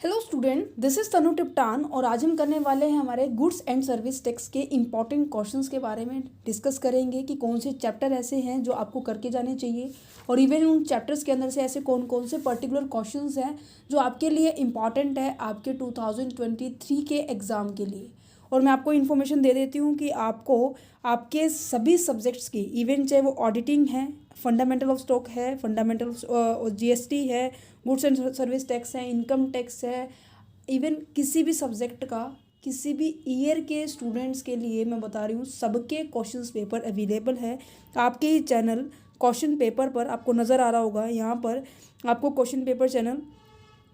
Hello student, this is तनु टिप्टान और आज हम करने वाले हैं हमारे गुड्स एंड सर्विस टैक्स के इम्पॉर्टेंट क्वेश्चंस के बारे में डिस्कस करेंगे कि कौन से चैप्टर ऐसे हैं जो आपको करके जाने चाहिए और इवन उन चैप्टर्स के अंदर से ऐसे कौन कौन से पर्टिकुलर क्वेश्चंस हैं जो आपके लिए इम्पॉर्टेंट है आपके 2023 के एग्ज़ाम के लिए। और मैं आपको इन्फॉर्मेशन दे देती हूँ कि आपको आपके सभी सब्जेक्ट्स की, इवन चाहे वो ऑडिटिंग है, फंडामेंटल ऑफ स्टॉक है, फंडामेंटल ऑफ जीएसटी है, गुड्स एंड सर्विस टैक्स है, इनकम टैक्स है, इवन किसी भी सब्जेक्ट का किसी भी ईयर के स्टूडेंट्स के लिए मैं बता रही हूँ सबके क्वेश्चंस पेपर अवेलेबल है आपके ही चैनल क्वेश्चन पेपर पर। आपको नज़र आ रहा होगा यहाँ पर आपको क्वेश्चन पेपर चैनल,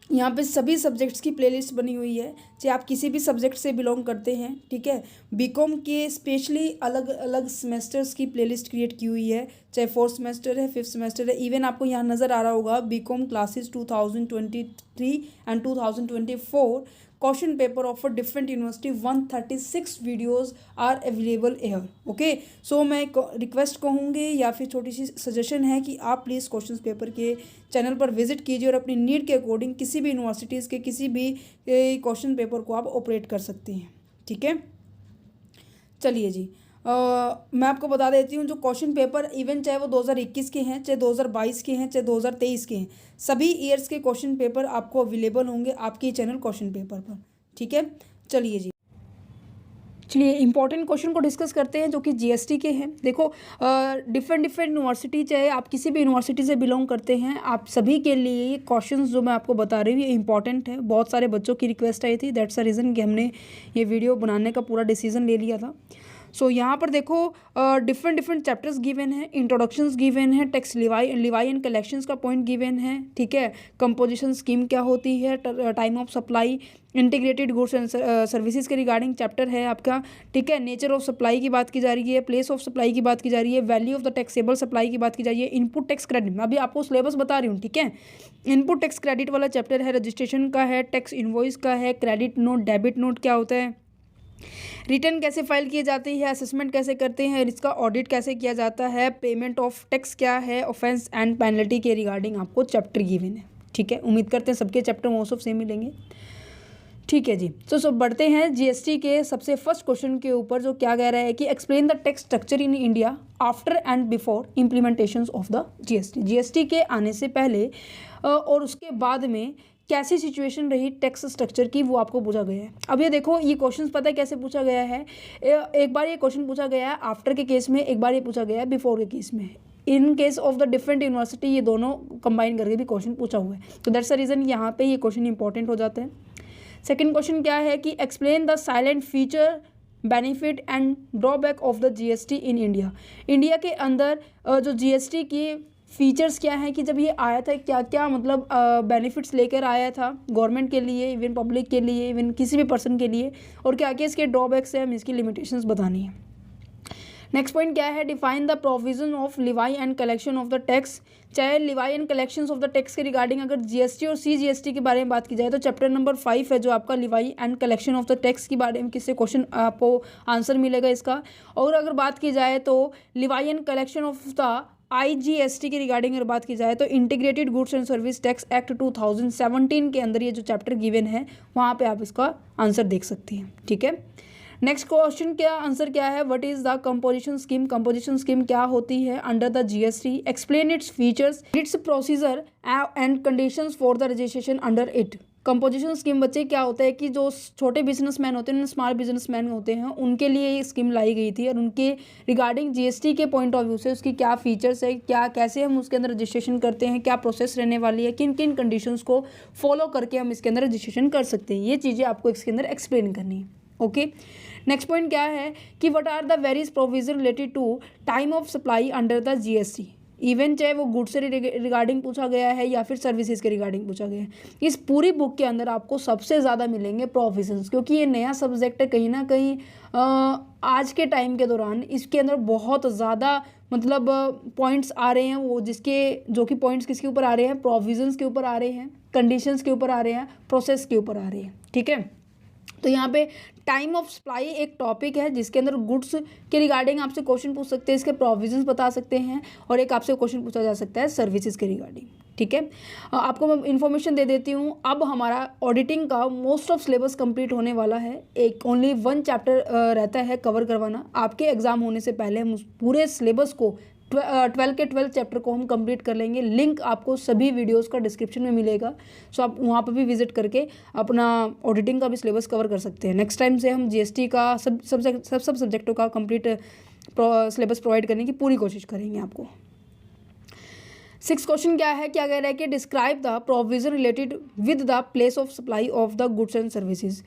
यहाँ पे सभी सब्जेक्ट्स की प्लेलिस्ट बनी हुई है, चाहे आप किसी भी सब्जेक्ट से बिलोंग करते हैं, ठीक है। बीकॉम के स्पेशली अलग अलग सेमेस्टर्स की प्लेलिस्ट क्रिएट की हुई है, चाहे 4th सेमेस्टर है, 5th सेमेस्टर है। इवन आपको यहाँ नज़र आ रहा होगा BCom classes 2023 and 2024 question paper of a different university 136 videos are available here. Okay, so मैं रिक्वेस्ट कहूँगी या फिर छोटी सी सजेशन है कि आप प्लीज़ क्वेश्चन पेपर के चैनल पर विजिट कीजिए और अपनी नीड के अकॉर्डिंग किसी भी यूनिवर्सिटीज़ के किसी भी क्वेश्चन पेपर को आप ऑपरेट कर सकती हैं, ठीक है। चलिए जी, मैं आपको बता देती हूँ जो क्वेश्चन पेपर इवन चाहे वो 2021 के हैं, चाहे 2022 के हैं, चाहे 2023 के हैं, सभी ईयर्स के क्वेश्चन पेपर आपको अवेलेबल होंगे आपके चैनल क्वेश्चन पेपर पर, ठीक है। चलिए इंपॉर्टेंट क्वेश्चन को डिस्कस करते हैं जो कि जीएसटी के हैं। देखो डिफरेंट यूनिवर्सिटी, चाहे आप किसी भी यूनिवर्सिटी से बिलोंग करते हैं, आप सभी के लिए ये क्वेश्चंस जो मैं आपको बता रही हूँ ये इंपॉर्टेंट है। बहुत सारे बच्चों की रिक्वेस्ट आई थी, दैट्स द रीज़न कि हमने ये वीडियो बनाने का पूरा डिसीजन ले लिया था। सो यहाँ पर देखो डिफरेंट चैप्टर्स गिवन है, इंट्रोडक्शंस गिवन है, टैक्स लिवाई एंड कलेक्शंस का पॉइंट गिवन है, ठीक है। कंपोजिशन स्कीम क्या होती है, time of supply, integrated goods and services के रिगार्डिंग चैप्टर है आपका, ठीक है। नेचर ऑफ सप्लाई की बात की जा रही है, प्लेस ऑफ सप्लाई की बात की जा रही है, value of the taxable supply की बात की जा रही है, इनपुट टैक्स क्रेडिट, मैं अभी आपको सिलेबस बता रही हूँ, ठीक है। इनपुट टैक्स क्रेडिट वाला चैप्टर है, रजिस्ट्रेशन का है, टैक्स इनवॉइस का है, क्रेडिट नोट, डेबिट नोट क्या होता है, रिटर्न कैसे फाइल किए जाती है, असेसमेंट कैसे करते हैं, इसका ऑडिट कैसे किया जाता है, पेमेंट ऑफ टैक्स क्या है, ऑफेंस एंड पेनल्टी के रिगार्डिंग आपको चैप्टर गिवन है, ठीक है। उम्मीद करते हैं सबके चैप्टर मोस्ट ऑफ सेम मिलेंगे, ठीक है जी। तो बढ़ते हैं जीएसटी के सबसे फर्स्ट क्वेश्चन के ऊपर जो क्या कह रहा है कि explain the tax structure in India after and before implementation of the GST. GST के आने से पहले और उसके बाद में कैसी सिचुएशन रही टैक्स स्ट्रक्चर की, वो आपको पूछा गया है। अब ये देखो ये क्वेश्चन पता है कैसे पूछा गया है, एक बार ये क्वेश्चन पूछा गया है आफ्टर के केस में, एक बार ये पूछा गया है बिफोर के केस में। In case of the different university ये दोनों कंबाइन करके भी क्वेश्चन पूछा हुआ है, तो दैट्स द रीज़न यहाँ पे ये क्वेश्चन इंपॉर्टेंट हो जाता है। सेकेंड क्वेश्चन क्या है कि explain the silent feature, benefit and drawback of the GST in India. India के अंदर जो जीएसटी की फीचर्स क्या हैं कि जब ये आया था क्या क्या मतलब बेनिफिट्स लेकर आया था गवर्नमेंट के लिए, इवन पब्लिक के लिए, इवन किसी भी पर्सन के लिए, और क्या क्या इसके ड्रॉबैक्स हैं, हमें इसकी लिमिटेशंस बतानी है। नेक्स्ट पॉइंट क्या है, define the provision of levy and collection of the tax. चाहे levy and collection of the tax के रिगार्डिंग अगर जीएसटी और सीजीएसटी के बारे में बात की जाए तो चैप्टर नंबर 5 है जो आपका Levi and collection of the tax के बारे में किससे क्वेश्चन आपको आंसर मिलेगा इसका। और अगर बात की जाए तो Levi and collection of the IGST की रिगार्डिंग अगर बात की जाए तो integrated goods and service tax act 2017 के अंदर ये जो चैप्टर गिवन है वहाँ पे आप इसका आंसर देख सकती हैं, ठीक है। नेक्स्ट क्वेश्चन क्या आंसर क्या है, what is the composition scheme. Composition scheme क्या होती है under the GST, explain its features, it's procedure and conditions for the registration under it. Composition scheme बच्चे क्या होता है कि जो छोटे बिजनेसमैन होते हैं, स्मॉल बिजनेसमैन होते हैं, उनके लिए ये स्कीम लाई गई थी और उनके रिगार्डिंग जीएसटी के पॉइंट ऑफ व्यू से उसकी क्या फीचर्स है, क्या कैसे हम उसके अंदर रजिस्ट्रेशन करते हैं, क्या प्रोसेस रहने वाली है, किन किन कंडीशंस को फॉलो करके हम इसके अंदर रजिस्ट्रेशन कर सकते हैं, ये चीज़ें आपको इसके अंदर एक्सप्लेन करनी है, ओके। नेक्स्ट पॉइंट क्या है कि what are the various provision related to time of supply under the GST. Even चाहे वो गुड्स से रिगार्डिंग पूछा गया है या फिर सर्विसेज के रिगार्डिंग पूछा गया है, इस पूरी बुक के अंदर आपको सबसे ज़्यादा मिलेंगे प्रोविजंस, क्योंकि ये नया सब्जेक्ट है। कहीं ना कहीं आज के टाइम के दौरान इसके अंदर बहुत ज़्यादा मतलब पॉइंट्स आ रहे हैं, वो जो कि पॉइंट्स किसके ऊपर आ रहे हैं, प्रोविजंस के ऊपर आ रहे हैं, कंडीशंस के ऊपर आ रहे हैं, प्रोसेस के ऊपर आ रहे हैं, ठीक है। तो यहाँ पे टाइम ऑफ सप्लाई एक टॉपिक है जिसके अंदर गुड्स के रिगार्डिंग आपसे क्वेश्चन पूछ सकते हैं, इसके प्रोविजंस बता सकते हैं, और एक आपसे क्वेश्चन पूछा जा सकता है सर्विसेज के रिगार्डिंग, ठीक है। आपको मैं इन्फॉर्मेशन दे देती हूँ, अब हमारा ऑडिटिंग का मोस्ट ऑफ सिलेबस कंप्लीट होने वाला है। एक ओनली 1 चैप्टर रहता है कवर करवाना। आपके एग्ज़ाम होने से पहले हम उस पूरे सिलेबस को 12 के 12 चैप्टर को हम कंप्लीट कर लेंगे। लिंक आपको सभी वीडियोस का डिस्क्रिप्शन में मिलेगा, सो आप वहाँ पर भी विजिट करके अपना ऑडिटिंग का भी सिलेबस कवर कर सकते हैं। नेक्स्ट टाइम से हम जीएसटी का सब सब्जेक्टों का कंप्लीट सिलेबस प्रोवाइड करने की पूरी कोशिश करेंगे आपको। 6 क्वेश्चन क्या है, क्या कह रहा है कि describe the provision related with the place of supply of the goods and services.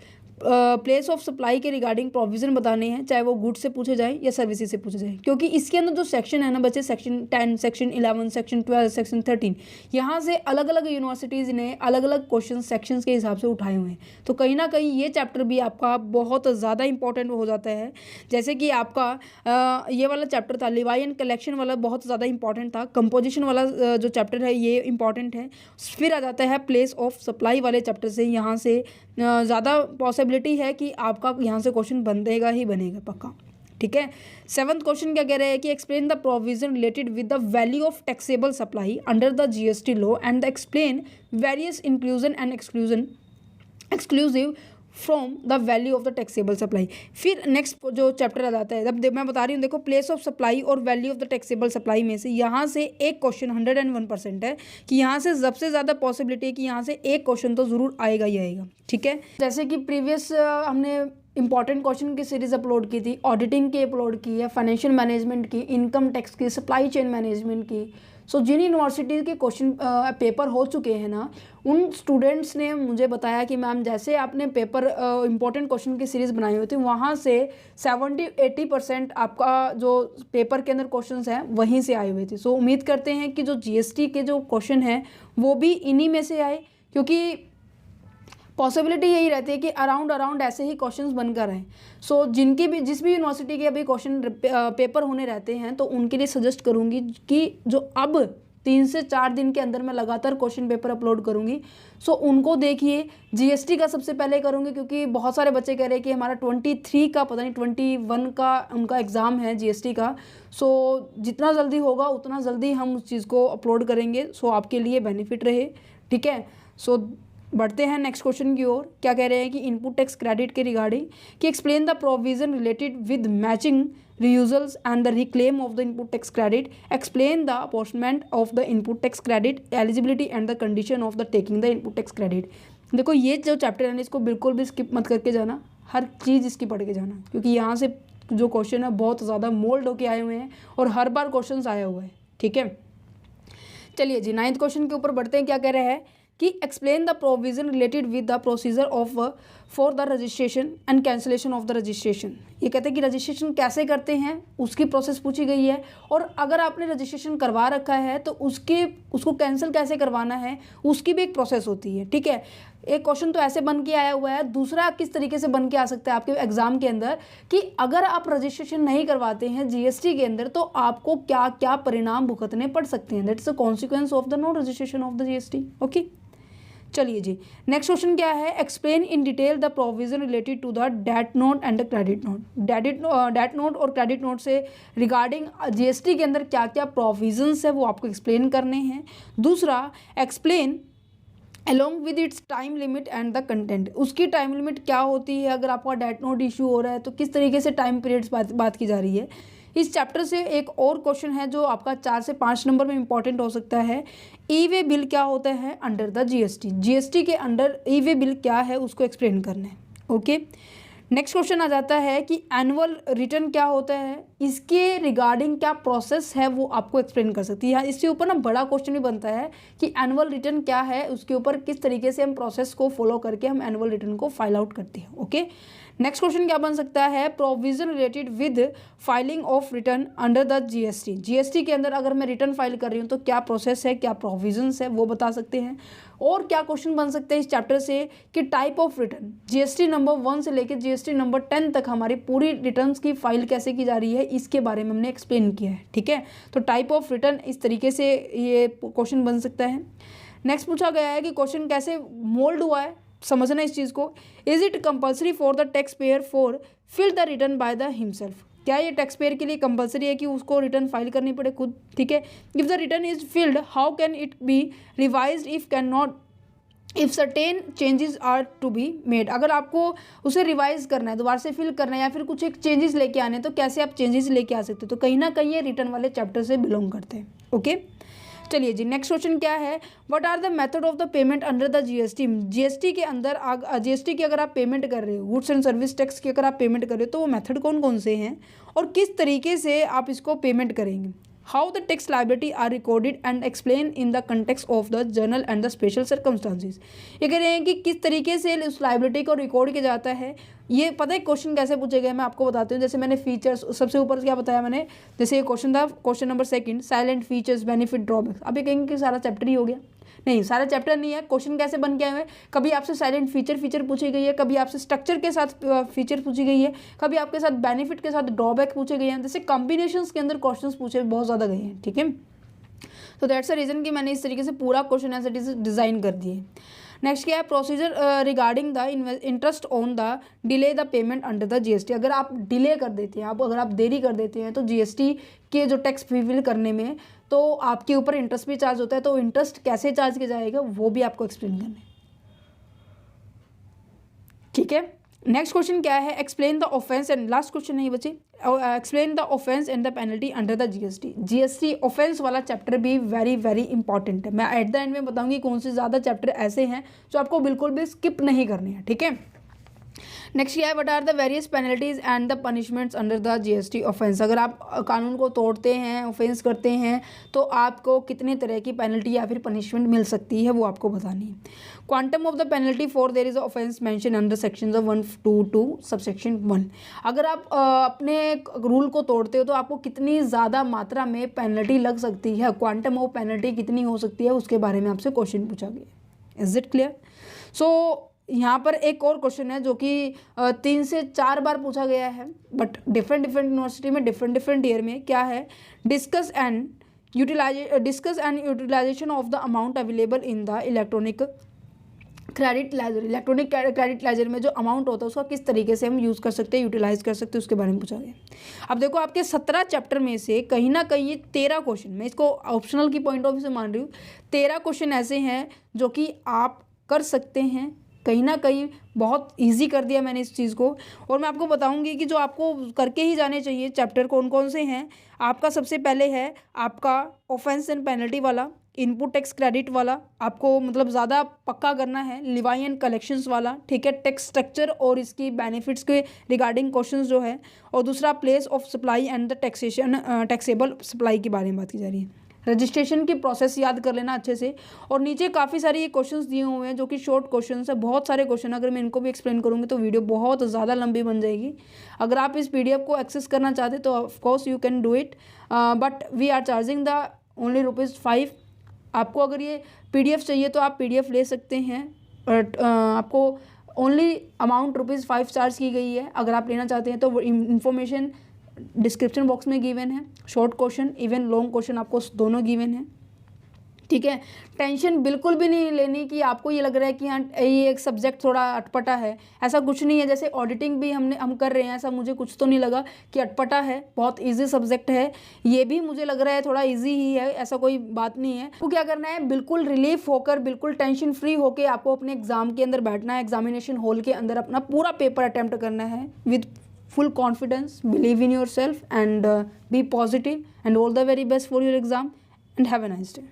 Place of supply के रिगार्डिंग प्रोविज़न बताने हैं, चाहे वो गुड्स से पूछे जाए या सर्विसेज से पूछे जाए, क्योंकि इसके अंदर जो सेक्शन है ना बच्चे, सेक्शन 10, सेक्शन 11, सेक्शन 12, सेक्शन 13, यहाँ से अलग अलग यूनिवर्सिटीज़ ने अलग अलग क्वेश्चन सेक्शंस के हिसाब से उठाए हुए हैं। तो कहीं ना कहीं ये चैप्टर भी आपका बहुत ज़्यादा इंपॉर्टेंट हो जाता है। जैसे कि आपका ये वाला चैप्टर था लिवाई एंड कलेक्शन वाला, बहुत ज़्यादा इंपॉर्टेंट था। कंपोजिशन वाला जो चैप्टर है ये इंपॉर्टेंट है। फिर आ जाता है प्लेस ऑफ सप्लाई वाले चैप्टर से, यहाँ से ज़्यादा पॉसिबिलिटी है कि आपका यहाँ से क्वेश्चन बनेगा ही बनेगा पक्का, ठीक है। 7th क्वेश्चन क्या कह रहे हैं कि explain the provision related with the value of taxable supply under the GST law and explain various inclusion and exclusive from the value of the taxable supply. फिर नेक्स्ट जो चैप्टर आ जाता है, जब मैं बता रही हूँ देखो, प्लेस ऑफ सप्लाई और value of the taxable supply में से यहाँ से एक क्वेश्चन 101% है कि यहाँ से सबसे ज़्यादा पॉसिबिलिटी है कि यहाँ से एक क्वेश्चन तो ज़रूर आएगा ही आएगा, ठीक है। जैसे कि प्रीवियस हमने इंपॉर्टेंट क्वेश्चन की सीरीज़ अपलोड की थी, ऑडिटिंग की अपलोड की है, फाइनेंशियल मैनेजमेंट की, इनकम टैक्स की, सप्लाई चेन मैनेजमेंट की। सो जिन यूनिवर्सिटीज़ के क्वेश्चन पेपर हो चुके हैं ना, उन स्टूडेंट्स ने मुझे बताया कि मैम जैसे आपने पेपर इंपॉर्टेंट क्वेश्चन की सीरीज़ बनाई हुई थी, वहाँ से 70-80% आपका जो पेपर के अंदर क्वेश्चंस हैं वहीं से आए हुए थे। सो उम्मीद करते हैं कि जो जीएसटी के जो क्वेश्चन हैं वो भी इन्हीं में से आए, क्योंकि पॉसिबिलिटी यही रहती है कि अराउंड ऐसे ही क्वेश्चंस बनकर आए। सो जिनकी भी जिस भी यूनिवर्सिटी के अभी क्वेश्चन पेपर होने रहते हैं, तो उनके लिए सजेस्ट करूँगी कि जो अब 3 से 4 दिन के अंदर मैं लगातार क्वेश्चन पेपर अपलोड करूँगी, सो उनको देखिए। जीएसटी का सबसे पहले करूँगी, क्योंकि बहुत सारे बच्चे कह रहे हैं कि हमारा 23 का पता नहीं 21 का उनका एग्ज़ाम है जीएसटी का। सो जितना जल्दी होगा उतना जल्दी हम उस चीज़ को अपलोड करेंगे, सो आपके लिए बेनिफिट रहे, ठीक है। सो बढ़ते हैं नेक्स्ट क्वेश्चन की ओर। क्या कह रहे हैं कि इनपुट टैक्स क्रेडिट के रिगार्डिंग कि explain the provision related with matching reversals and the reclaim of the input tax credit, explain the apportionment of the input tax credit, eligibility and the condition of the taking the input tax credit. देखो ये जो chapter है ना, इसको बिल्कुल भी skip मत करके जाना, हर चीज़ इसकी पढ़ के जाना, क्योंकि यहाँ से जो क्वेश्चन है बहुत ज़्यादा मोल्ड होके आए हुए हैं और हर बार क्वेश्चन आया हुआ है, ठीक है। चलिए जी 9th क्वेश्चन के ऊपर बढ़ते हैं। क्या कह रहे हैं कि explain the provision related with the procedure of for the registration and cancellation of the registration. ये कहते हैं कि रजिस्ट्रेशन कैसे करते हैं उसकी प्रोसेस पूछी गई है, और अगर आपने रजिस्ट्रेशन करवा रखा है तो उसको कैंसिल कैसे करवाना है उसकी भी एक प्रोसेस होती है, ठीक है। एक क्वेश्चन तो ऐसे बन के आया हुआ है, दूसरा किस तरीके से बन के आ सकता है आपके एग्जाम के अंदर कि अगर आप रजिस्ट्रेशन नहीं करवाते हैं जीएसटी के अंदर तो आपको क्या क्या परिणाम भुगतने पड़ सकते हैं। That's the consequence of the non registration of the GST, okay. चलिए जी नेक्स्ट क्वेश्चन क्या है, explain in detail the provision related to the डेट note and the credit note. डेट नोट और क्रेडिट नोट से रिगार्डिंग जीएसटी के अंदर क्या क्या प्रोविजंस है वो आपको एक्सप्लेन करने हैं। दूसरा, explain along with its time limit and the content. उसकी टाइम लिमिट क्या होती है, अगर आपका डेट नोट इशू हो रहा है तो किस तरीके से टाइम पीरियड्स बात की जा रही है। इस चैप्टर से एक और क्वेश्चन है जो आपका 4 से 5 नंबर में इंपॉर्टेंट हो सकता है। ई वे बिल क्या होता है अंडर द जीएसटी, जीएसटी के अंडर ई वे बिल क्या है उसको एक्सप्लेन करना है, ओके। नेक्स्ट क्वेश्चन आ जाता है कि एनुअल रिटर्न क्या होता है, इसके रिगार्डिंग क्या प्रोसेस है वो आपको एक्सप्लेन कर सकती है। इसके ऊपर ना बड़ा क्वेश्चन भी बनता है कि एनुअल रिटर्न क्या है, उसके ऊपर किस तरीके से हम प्रोसेस को फॉलो करके हम एनुअल रिटर्न को फाइल आउट करते हैं, ओके। नेक्स्ट क्वेश्चन क्या बन सकता है, provision related with filing of return under the GST. GST के अंदर अगर मैं रिटर्न फाइल कर रही हूँ तो क्या प्रोसेस है, क्या प्रोविजंस है वो बता सकते हैं। और क्या क्वेश्चन बन सकते हैं इस चैप्टर से कि type of return, GST number 1 से लेकर जीएसटी नंबर 10 तक हमारी पूरी रिटर्न्स की फाइल कैसे की जा रही है इसके बारे में हमने एक्सप्लेन किया है, ठीक है। तो टाइप ऑफ रिटर्न इस तरीके से ये क्वेश्चन बन सकता है। नेक्स्ट पूछा गया है कि क्वेश्चन कैसे मोल्ड हुआ है, समझना इस चीज़ को। Is it compulsory for the tax payer for fill the return by the himself. क्या ये टैक्स पेयर के लिए कंपलसरी है कि उसको रिटर्न फाइल करनी पड़े खुद? ठीक है। If the return is filled how can it be revised if can not if certain changes are to be made? अगर आपको उसे रिवाइज करना है, दोबारा से फिल करना है या फिर कुछ एक चेंजेस लेके आने हैं, तो कैसे आप चेंजेस लेके आ सकते हो? तो कहीं ना कहीं ये रिटर्न वाले चैप्टर से बिलोंग करते हैं। ओके, चलिए जी, नेक्स्ट क्वेश्चन क्या है? What are the method of the payment under the GST? GST के अंदर जीएसटी की अगर आप पेमेंट कर रहे हो, गुड्स एंड सर्विस टैक्स की अगर आप पेमेंट कर रहे हो, तो वो मेथड कौन कौन से हैं और किस तरीके से आप इसको पेमेंट करेंगे? How the tax liability are recorded and explain in the context of the journal and the special circumstances? ये कह रहे हैं कि किस तरीके से उस लायबिलिटी को रिकॉर्ड किया जाता है। ये पता है क्वेश्चन कैसे पूछे गए, मैं आपको बताती हूँ। जैसे मैंने फीचर्स सबसे ऊपर क्या बताया मैंने, जैसे ये क्वेश्चन था, question number 2, salient features, benefit, drawbacks. अब ये कहेंगे कि सारा चैप्टर ही हो गया। नहीं, सारा चैप्टर नहीं है। क्वेश्चन कैसे बन के आए हुए? कभी आपसे साइलेंट फीचर पूछी गई है, कभी आपसे स्ट्रक्चर के साथ फीचर पूछी गई है, कभी आपके साथ बेनिफिट के साथ ड्रॉबैक पूछे गए हैं। जैसे कॉम्बिनेशंस के अंदर क्वेश्चंस पूछे बहुत ज़्यादा गए हैं। ठीक है, तो दैट्स अ रीज़न कि मैंने इस तरीके से पूरा क्वेश्चन ऐसे डिज़ाइन कर दिए। नेक्स्ट क्या है? Procedure regarding the interest on the delay the payment under the GST. अगर आप डिले कर देते हैं, अगर आप देरी कर देते हैं, तो जीएसटी के जो टैक्स फिल करने में तो आपके ऊपर इंटरेस्ट भी चार्ज होता है। तो इंटरेस्ट कैसे चार्ज किया जाएगा वो भी आपको एक्सप्लेन करना है। ठीक है, नेक्स्ट क्वेश्चन क्या है? Explain the offence and, last question नहीं बचे, explain the offence and the penalty under the GST. GST offence वाला चैप्टर भी वेरी वेरी इंपॉर्टेंट है। मैं एट द एंड में बताऊंगी कौन से ज़्यादा चैप्टर ऐसे हैं जो आपको बिल्कुल भी स्किप नहीं करने हैं। ठीक है, नेक्स्ट क्या है? What are the various penalties and the punishments under the GST offence? अगर आप कानून को तोड़ते हैं, ऑफेंस करते हैं, तो आपको कितने तरह की पेनल्टी या फिर पनिशमेंट मिल सकती है वो आपको बतानी है। Quantum of the penalty for their is offence mention under section 122 subsection 1। अगर आप अपने रूल को तोड़ते हो तो आपको कितनी ज़्यादा मात्रा में पेनल्टी लग सकती है, क्वांटम ऑफ पेनल्टी कितनी हो सकती है, उसके बारे में आपसे क्वेश्चन पूछा गया। Is it clear? सो यहाँ पर एक और क्वेश्चन है जो कि 3 से 4 बार पूछा गया है, बट डिफरेंट यूनिवर्सिटी में डिफरेंट ईयर में। क्या है? Discuss and utilisation of the amount available in the electronic credit ledger. Electronic credit ledger में जो अमाउंट होता है उसका किस तरीके से हम यूज़ कर सकते हैं, यूटिलाइज कर सकते हैं, उसके बारे में पूछा गया। अब देखो, आपके 17 चैप्टर में से कहीं ना कहीं ये 13 क्वेश्चन, मैं इसको ऑप्शनल की पॉइंट ऑफ व्यू से मान रही हूँ, 13 क्वेश्चन ऐसे हैं जो कि आप कर सकते हैं। कहीं ना कहीं बहुत इजी कर दिया मैंने इस चीज़ को। और मैं आपको बताऊंगी कि जो आपको करके ही जाने चाहिए चैप्टर कौन कौन से हैं। आपका सबसे पहले है आपका ऑफेंस एंड पेनल्टी वाला, इनपुट टैक्स क्रेडिट वाला, आपको मतलब ज़्यादा पक्का करना है। लिवाई एंड कलेक्शंस वाला, ठीक है, टैक्स स्ट्रक्चर और इसकी बेनिफिट्स के रिगार्डिंग क्वेश्चंस जो है। और दूसरा place of supply and the taxation, taxable supply के बारे में बात की जा रही है। रजिस्ट्रेशन की प्रोसेस याद कर लेना अच्छे से। और नीचे काफ़ी सारे ये क्वेश्चंस दिए हुए हैं जो कि शॉर्ट क्वेश्चंस है, बहुत सारे क्वेश्चन। अगर मैं इनको भी एक्सप्लेन करूँगी तो वीडियो बहुत ज़्यादा लंबी बन जाएगी। अगर आप इस पीडीएफ को एक्सेस करना चाहते तो of course you can do it, but we are charging the only ₹5। आपको अगर ये पीडीएफ चाहिए तो आप पीडीएफ ले सकते हैं, बट आपको ओनली अमाउंट ₹5 चार्ज की गई है। अगर आप लेना चाहते हैं तो इन्फॉर्मेशन डिस्क्रिप्शन बॉक्स में गिवन है। Short question even long question आपको दोनों गिवन है। ठीक है, टेंशन बिल्कुल भी नहीं लेनी कि आपको ये लग रहा है कि हाँ ये एक सब्जेक्ट थोड़ा अटपटा है, ऐसा कुछ नहीं है। जैसे ऑडिटिंग भी हम कर रहे हैं, ऐसा मुझे कुछ तो नहीं लगा कि अटपटा है, बहुत इजी सब्जेक्ट है। ये भी मुझे लग रहा है थोड़ा इजी ही है, ऐसा कोई बात नहीं है। तो क्या करना है, बिल्कुल रिलीफ होकर, बिल्कुल टेंशन फ्री होकर आपको अपने एग्जाम के अंदर बैठना है, एग्जामिनेशन हॉल के अंदर अपना पूरा पेपर अटेम्प्ट करना है with full confidence, believe in yourself and be positive, and all the very best for your exam, and have a nice day.